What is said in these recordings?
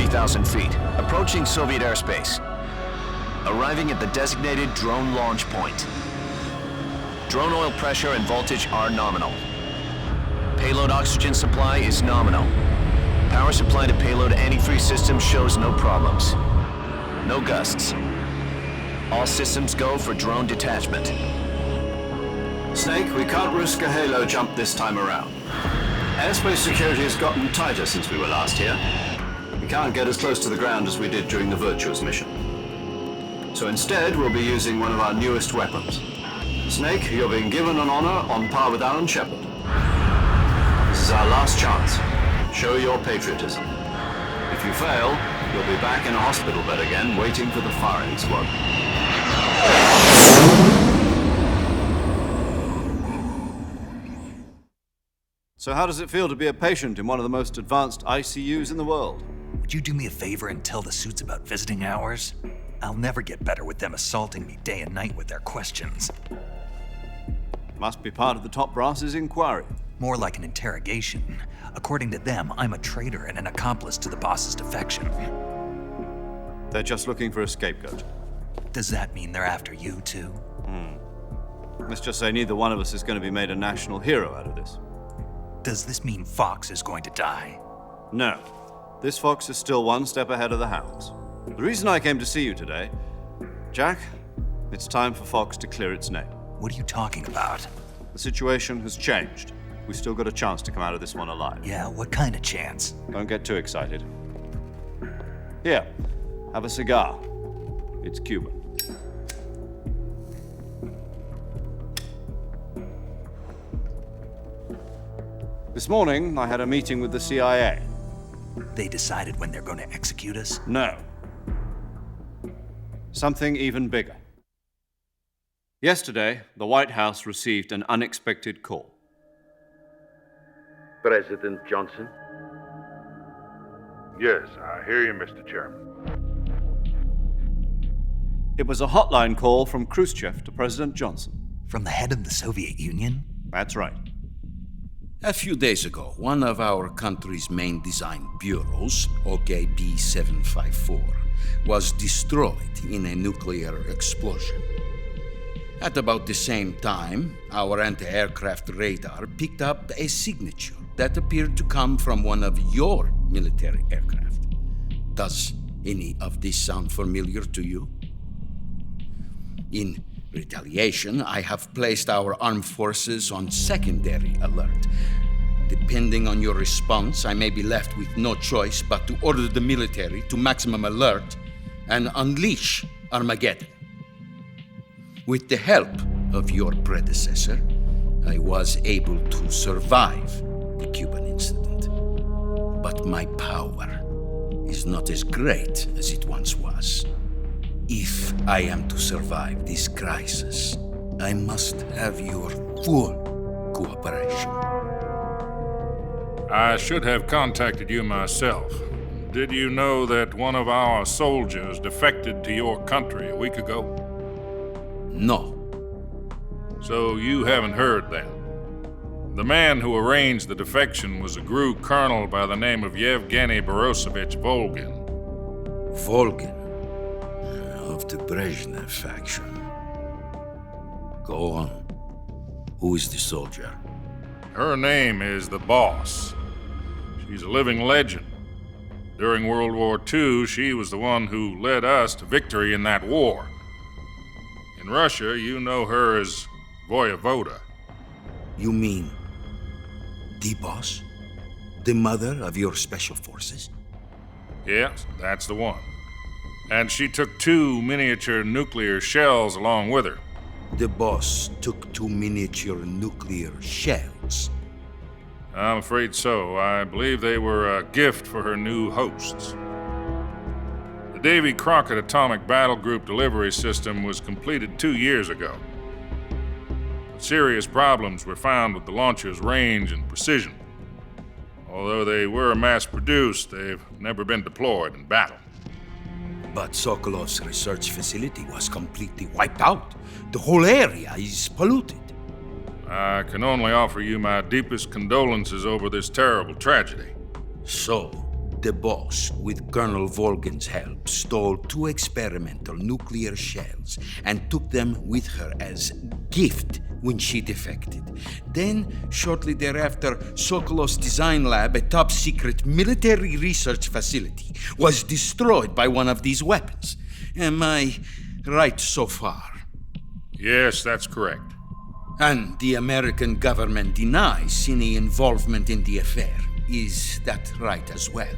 30,000 feet, approaching Soviet airspace. Arriving at the designated drone launch point. Drone oil pressure and voltage are nominal. Payload oxygen supply is nominal. Power supply to payload antifreeze system shows no problems. No gusts. All systems go for drone detachment. Snake, we can't risk a halo jump this time around. Airspace security has gotten tighter since we were last here. We can't get as close to the ground as we did during the Virtuous mission. So instead, we'll be using one of our newest weapons. Snake, you're being given an honor on par with Alan Shepard. This is our last chance. Show your patriotism. If you fail, you'll be back in a hospital bed again, waiting for the firing squad. So how does it feel to be a patient in one of the most advanced ICUs in the world? Would you do me a favor and tell the suits about visiting hours? I'll never get better with them assaulting me day and night with their questions. Must be part of the top brass's inquiry. More like an interrogation. According to them, I'm a traitor and an accomplice to the boss's defection. They're just looking for a scapegoat. Does that mean they're after you too? Let's just say neither one of us is going to be made a national hero out of this. Does this mean Fox is going to die? No. This fox is still one step ahead of the hounds. The reason I came to see you today, Jack, it's time for Fox to clear its name. What are you talking about? The situation has changed. We've still got a chance to come out of this one alive. Yeah, what kind of chance? Don't get too excited. Here, have a cigar. It's Cuban. This morning, I had a meeting with the CIA. They decided when they're going to execute us? No. Something even bigger. Yesterday, the White House received an unexpected call. President Johnson? Yes, I hear you, Mr. Chairman. It was a hotline call from Khrushchev to President Johnson. From the head of the Soviet Union? That's right. A few days ago, one of our country's main design bureaus, OKB-754, was destroyed in a nuclear explosion. At about the same time, our anti-aircraft radar picked up a signature that appeared to come from one of your military aircraft. Does any of this sound familiar to you? In retaliation, I have placed our armed forces on secondary alert. Depending on your response, I may be left with no choice but to order the military to maximum alert and unleash Armageddon. With the help of your predecessor, I was able to survive the Cuban incident. But my power is not as great as it once was. If I am to survive this crisis, I must have your full cooperation. I should have contacted you myself. Did you know that one of our soldiers defected to your country a week ago? No. So you haven't heard then. The man who arranged the defection was a GRU colonel by the name of Yevgeny Borosovich Volgin. Volgin, of the Brezhnev faction. Go on. Who is the soldier? Her name is the Boss. She's a living legend. During World War II, she was the one who led us to victory in that war. In Russia, you know her as Voyevoda. You mean the Boss? The mother of your special forces? Yes, that's the one. And she took 2 miniature nuclear shells along with her. The Boss took 2 miniature nuclear shells. I'm afraid so. I believe they were a gift for her new hosts. The Davy Crockett Atomic Battle Group delivery system was completed 2 years ago. But serious problems were found with the launcher's range and precision. Although they were mass-produced, they've never been deployed in battle. But Sokolov's research facility was completely wiped out. The whole area is polluted. I can only offer you my deepest condolences over this terrible tragedy. So, The boss, with Colonel Volgan's help, stole 2 experimental nuclear shells and took them with her as gift when she defected. Then, shortly thereafter, Sokolov's design lab, a top-secret military research facility, was destroyed by one of these weapons. Am I right so far? Yes, that's correct. And the American government denies any involvement in the affair. Is that right as well?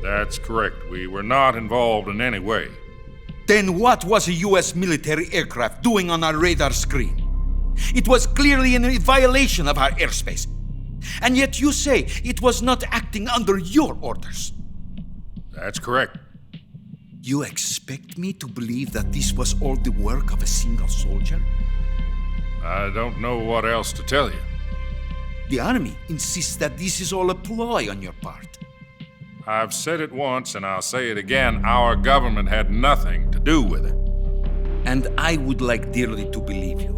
That's correct. We were not involved in any way. Then what was a U.S. military aircraft doing on our radar screen? It was clearly in violation of our airspace. And yet you say it was not acting under your orders. That's correct. You expect me to believe that this was all the work of a single soldier? I don't know what else to tell you. The Army insists that this is all a ploy on your part. I've said it once and I'll say it again. Our government had nothing to do with it. And I would like dearly to believe you.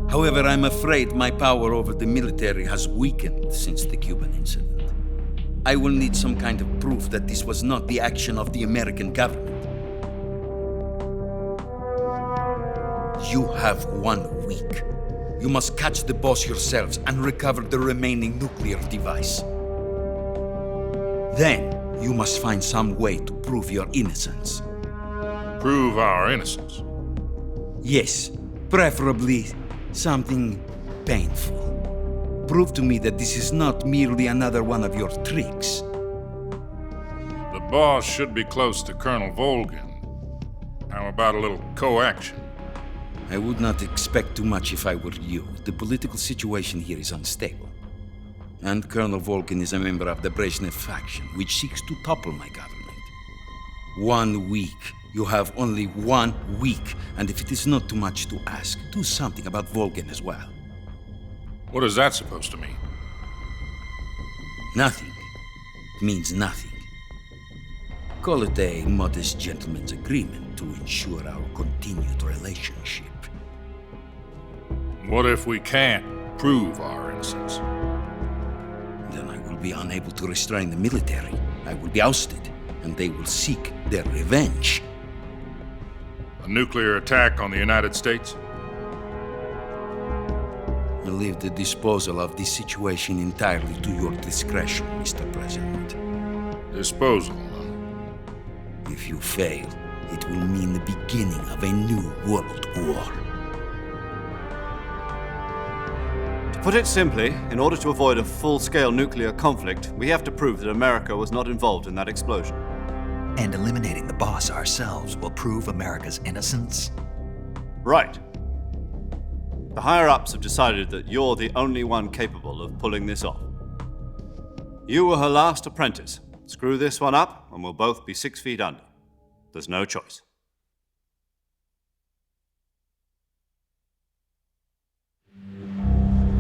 However, I'm afraid my power over the military has weakened since the Cuban incident. I will need some kind of proof that this was not the action of the American government. You have 1 week. You must catch the boss yourselves and recover the remaining nuclear device. Then, you must find some way to prove your innocence. Prove our innocence. Yes, preferably something painful. Prove to me that this is not merely another one of your tricks. The boss should be close to Colonel Volgan. How about a little co-action? I would not expect too much if I were you. The political situation here is unstable. And Colonel Volgan is a member of the Brezhnev faction, which seeks to topple my government. 1 week. You have only 1 week, and if it is not too much to ask, do something about Volgan as well. What is that supposed to mean? Nothing. It means nothing. Call it a modest gentleman's agreement to ensure our continued relationship. What if we can't prove our innocence? Then I will be unable to restrain the military. I will be ousted, and they will seek their revenge. A nuclear attack on the United States? I leave the disposal of this situation entirely to your discretion, Mr. President. Disposal, huh? If you fail, it will mean the beginning of a new world war. To put it simply, in order to avoid a full-scale nuclear conflict, we have to prove that America was not involved in that explosion. And eliminating the boss ourselves will prove America's innocence? Right. The higher-ups have decided that you're the only one capable of pulling this off. You were her last apprentice. Screw this one up, and we'll both be 6 feet under. There's no choice.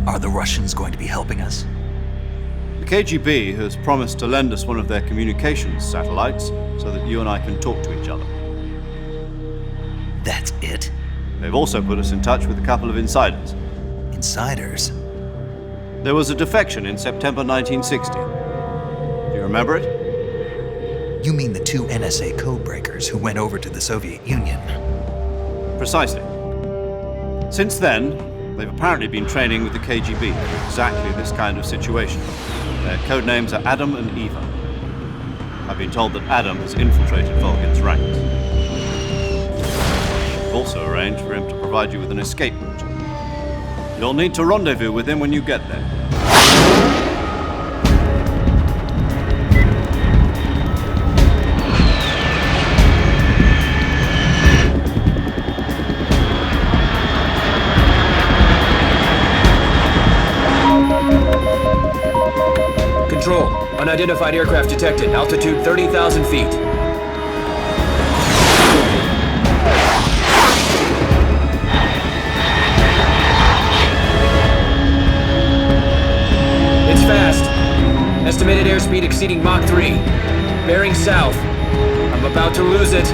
Are the Russians going to be helping us? The KGB has promised to lend us one of their communications satellites so that you and I can talk to each other. That's it? They've also put us in touch with a couple of insiders. Insiders? There was a defection in September 1960. Do you remember it? You mean the 2 NSA codebreakers who went over to the Soviet Union? Precisely. Since then, they've apparently been training with the KGB for exactly this kind of situation. Their code names are Adam and Eva. I've been told that Adam has infiltrated Volgan's ranks. I've also arranged for him to provide you with an escape route. You'll need to rendezvous with him when you get there. Control. Unidentified aircraft detected. Altitude 30,000 feet. It's fast. Estimated airspeed exceeding Mach 3. Bearing south. I'm about to lose it.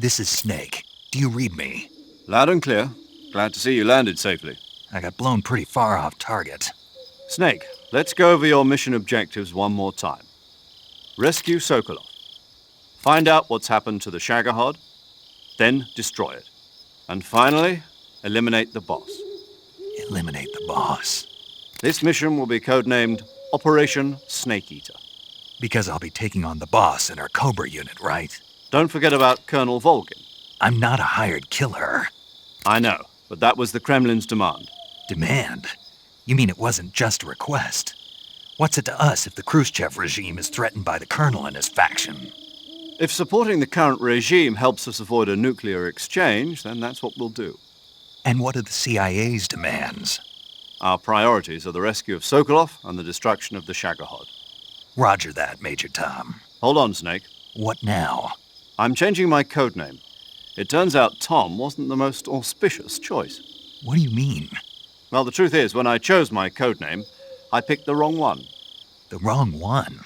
This is Snake. Do you read me? Loud and clear. Glad to see you landed safely. I got blown pretty far off target. Snake, let's go over your mission objectives one more time. Rescue Sokolov. Find out what's happened to the Shagohod, then destroy it. And finally, eliminate the boss. Eliminate the boss. This mission will be codenamed Operation Snake Eater. Because I'll be taking on the boss in our Cobra unit, right? Don't forget about Colonel Volgin. I'm not a hired killer. I know, but that was the Kremlin's demand. Demand? You mean it wasn't just a request? What's it to us if the Khrushchev regime is threatened by the Colonel and his faction? If supporting the current regime helps us avoid a nuclear exchange, then that's what we'll do. And what are the CIA's demands? Our priorities are the rescue of Sokolov and the destruction of the Shagohod. Roger that, Major Tom. Hold on, Snake. What now? I'm changing my codename. It turns out Tom wasn't the most auspicious choice. What do you mean? Well, the truth is, when I chose my codename, I picked the wrong one. The wrong one?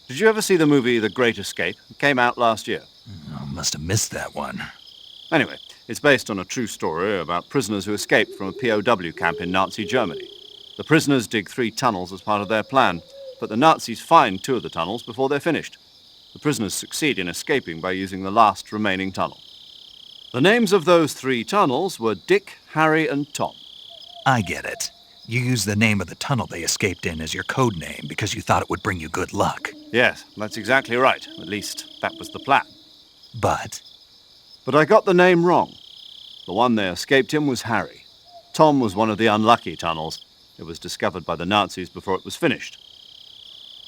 Did you ever see the movie The Great Escape? It came out last year. Oh, must have missed that one. Anyway, it's based on a true story about prisoners who escaped from a POW camp in Nazi Germany. The prisoners dig 3 tunnels as part of their plan, but the Nazis find 2 of the tunnels before they're finished. The prisoners succeed in escaping by using the last remaining tunnel. The names of those 3 tunnels were Dick, Harry, and Tom. I get it. You used the name of the tunnel they escaped in as your code name because you thought it would bring you good luck. Yes, that's exactly right. At least, that was the plan. But But I got the name wrong. The one they escaped in was Harry. Tom was one of the unlucky tunnels. It was discovered by the Nazis before it was finished.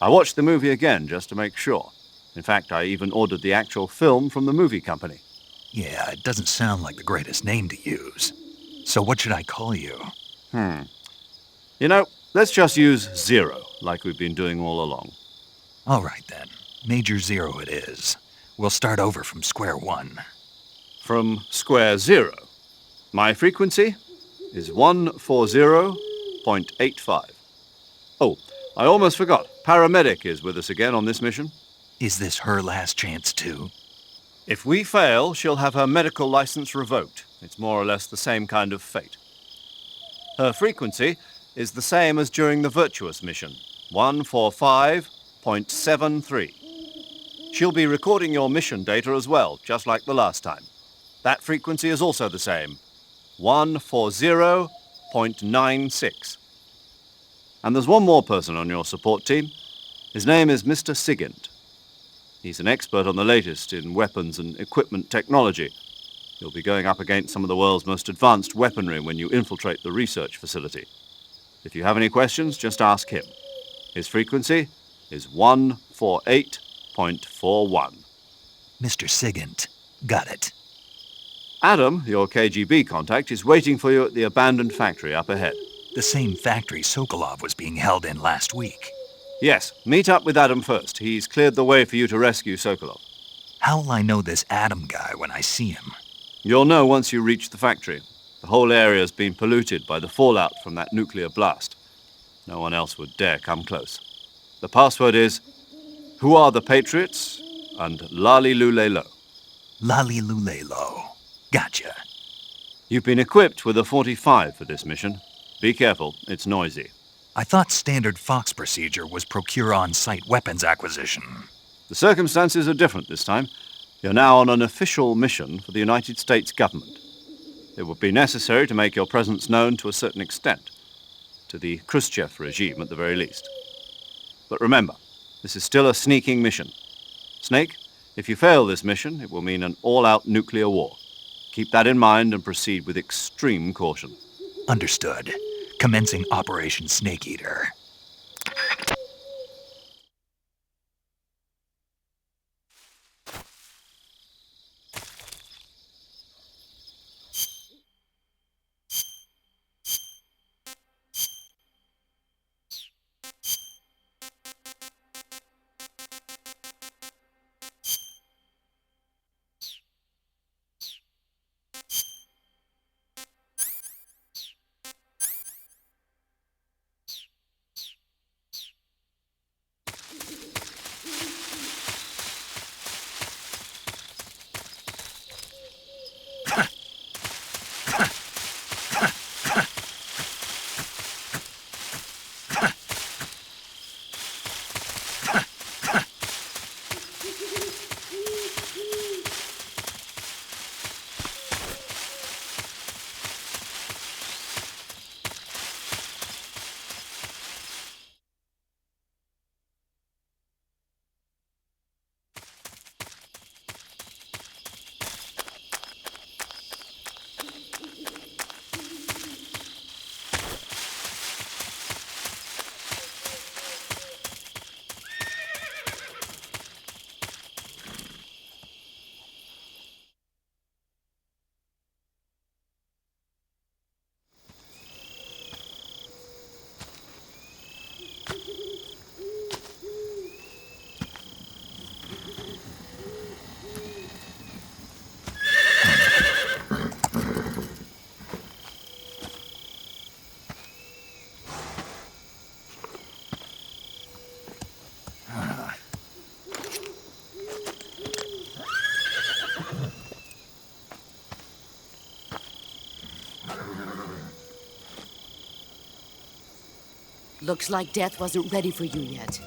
I watched the movie again just to make sure. In fact, I even ordered the actual film from the movie company. yeah, it doesn't sound like the greatest name to use. So what should I call you? You know, let's just use Zero, like we've been doing all along. All right then. Major Zero it is. We'll start over from square one. From square 0. My frequency is 140.85. Oh, I almost forgot. Paramedic is with us again on this mission. Is this her last chance too? If we fail, she'll have her medical license revoked. It's more or less the same kind of fate. Her frequency is the same as during the Virtuous mission, 145.73. She'll be recording your mission data as well, just like the last time. That frequency is also the same, 140.96. And there's one more person on your support team. His name is Mr. Sigint. He's an expert on the latest in weapons and equipment technology. You'll be going up against some of the world's most advanced weaponry when you infiltrate the research facility. If you have any questions, just ask him. His frequency is 148.41. Mr. Sigint. Got it. Adam, your KGB contact, is waiting for you at the abandoned factory up ahead. The same factory Sokolov was being held in last week. Yes, meet up with Adam first. He's cleared the way for you to rescue Sokolov. How will I know this Adam guy when I see him? You'll know once you reach the factory. The whole area's been polluted by the fallout from that nuclear blast. No one else would dare come close. The password is, "Who are the Patriots?" and "Lali Lule Lo." Lali Lulelo. Gotcha. You've been equipped with a 45 for this mission. Be careful, it's noisy. I thought standard Fox procedure was procure on-site weapons acquisition. The circumstances are different this time. You're now on an official mission for the United States government. It would be necessary to make your presence known to a certain extent, to the Khrushchev regime at the very least. But remember, this is still a sneaking mission. Snake, if you fail this mission, it will mean an all-out nuclear war. Keep that in mind and proceed with extreme caution. Understood. Commencing Operation Snake Eater. Looks like death wasn't ready for you yet.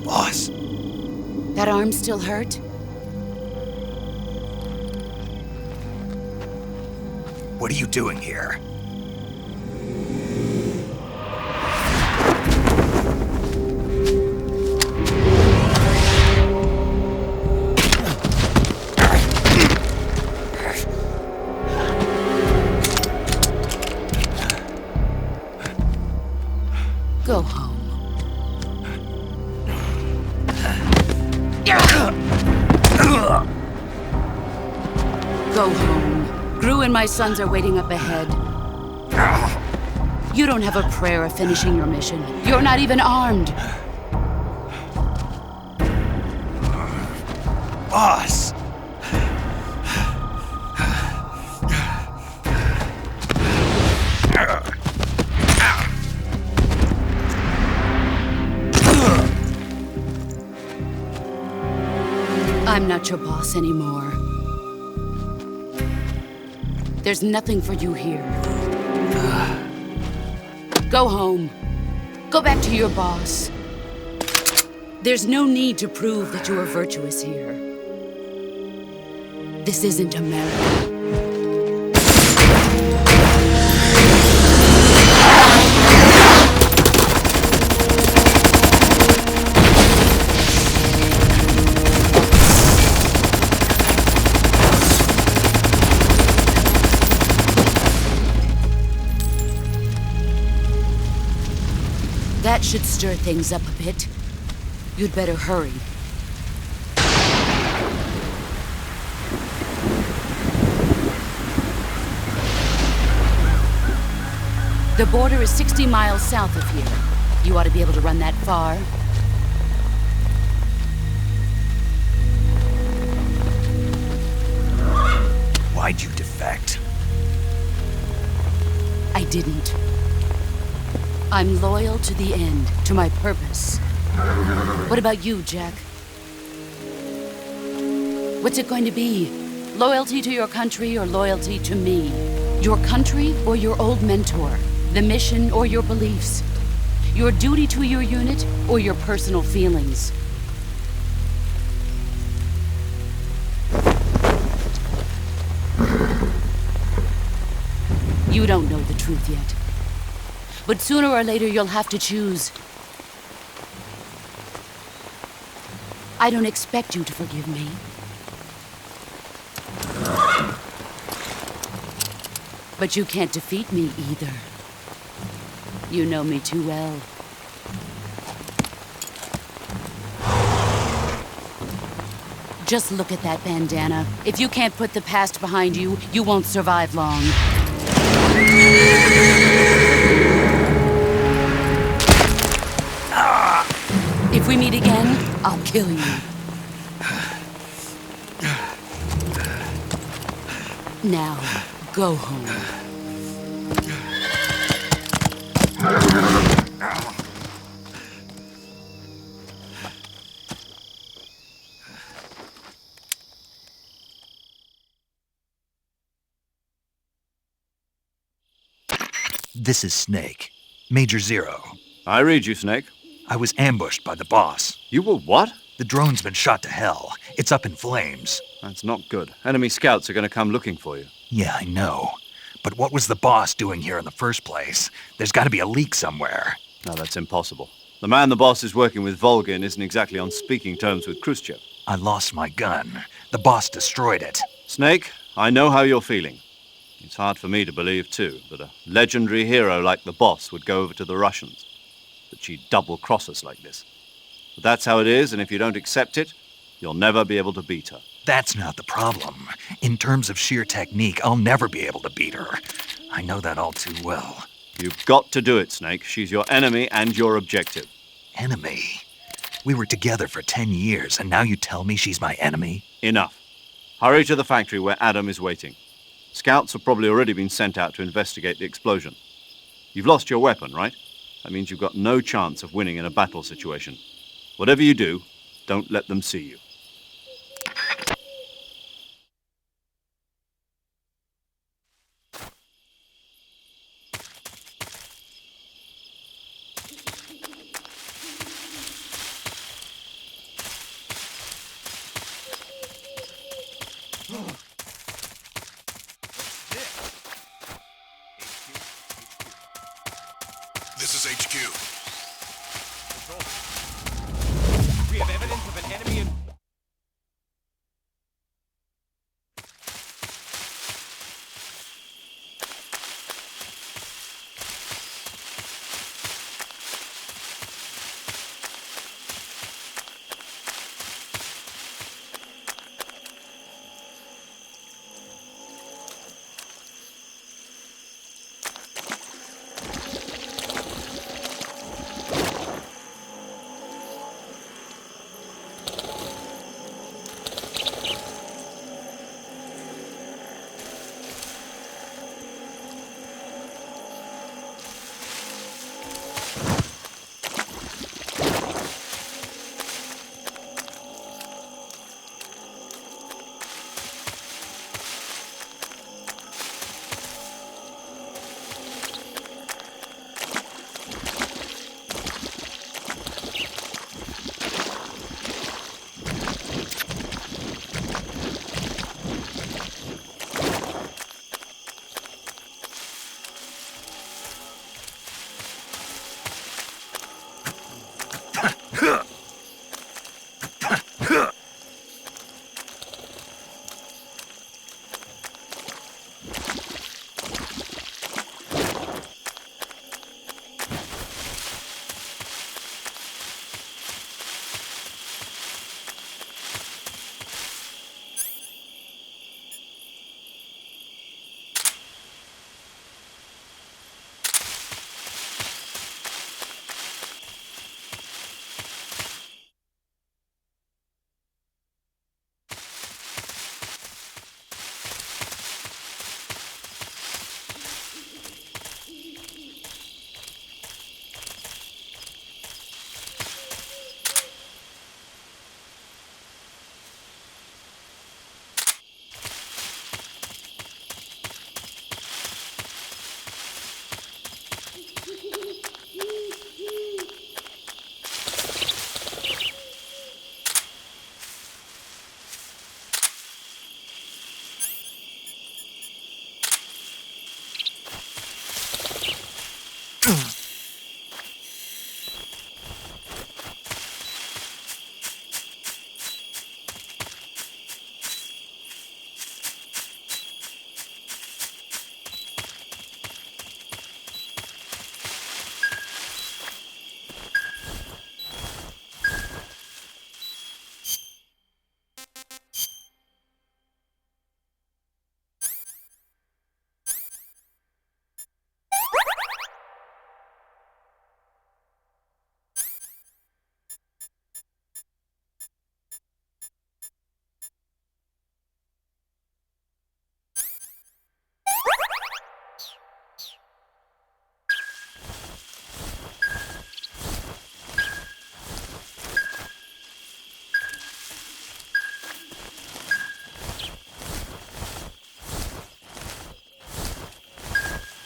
Boss, That arm still hurt? what are you doing here? Go home. Go home. Gru and my sons are waiting up ahead. You don't have a prayer of finishing your mission. You're not even armed. Boss! I'm not your boss anymore. There's nothing for you here. Go home. Go back to your boss. There's no need to prove that you are virtuous here. This isn't America. That should stir things up a bit. You'd better hurry. The border is 60 miles south of here. You ought to be able to run that far. Why'd you defect? I didn't. I'm loyal to the end, to my purpose. What about you, Jack? What's it going to be? Loyalty to your country or loyalty to me? Your country or your old mentor? The mission or your beliefs? Your duty to your unit or your personal feelings? You don't know the truth yet. But sooner or later, you'll have to choose. I don't expect you to forgive me. But you can't defeat me either. You know me too well. Just look at that bandana. If you can't put the past behind you, you won't survive long. If we meet again, I'll kill you. Now, go home. This is Snake. Major Zero. I read you, Snake. I was ambushed by the boss. You were what? The drone's been shot to hell. It's up in flames. That's not good. Enemy scouts are going to come looking for you. Yeah, I know. But what was the boss doing here in the first place? There's got to be a leak somewhere. No, that's impossible. The man the boss is working with, Volgin, isn't exactly on speaking terms with Khrushchev. I lost my gun. The boss destroyed it. Snake, I know how you're feeling. It's hard for me to believe, too, that a legendary hero like the boss would go over to the Russians. That she'd double-cross us like this. But that's how it is, and if you don't accept it, you'll never be able to beat her. That's not the problem. In terms of sheer technique, I'll never be able to beat her. I know that all too well. You've got to do it, Snake. She's your enemy and your objective. Enemy? We were together for 10 years, and now you tell me she's my enemy? Enough. Hurry to the factory where Adam is waiting. Scouts have probably already been sent out to investigate the explosion. You've lost your weapon, right? That means you've got no chance of winning in a battle situation. Whatever you do, don't let them see you. is HQ. We have evidence of an enemy in...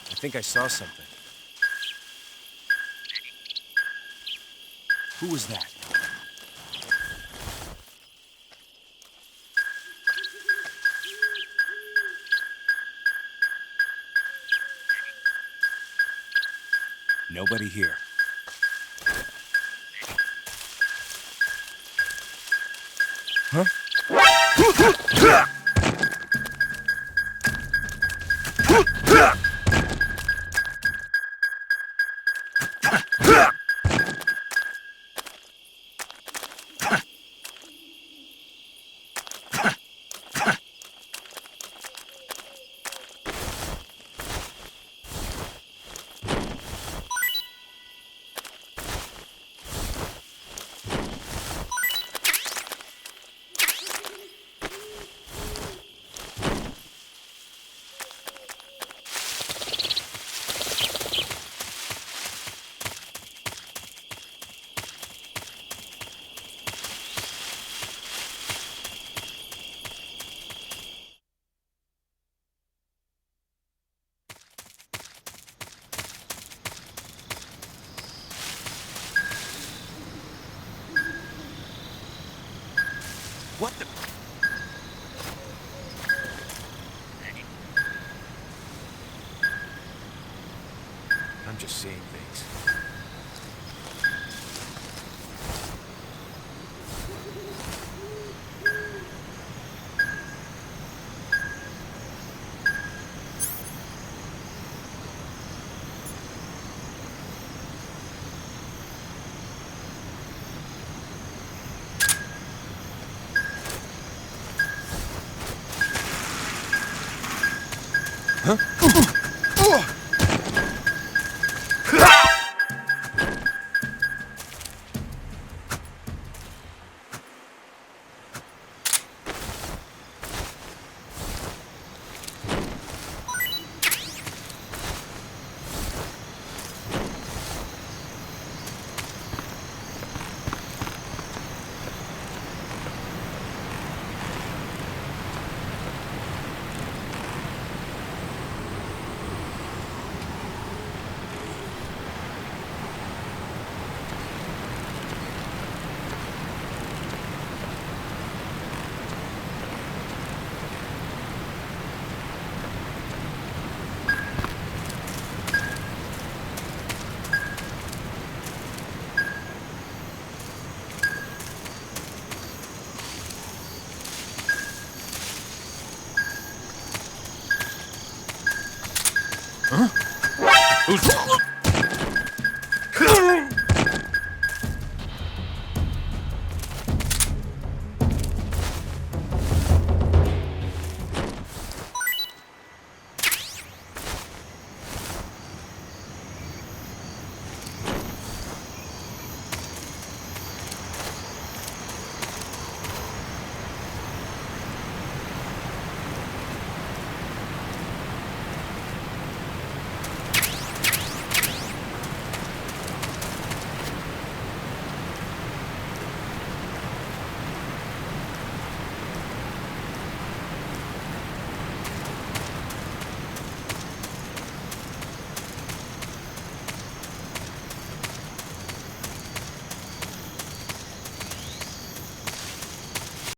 I think I saw something. Who was that? Nobody here. Huh? What the... I'm just seeing things. Who's...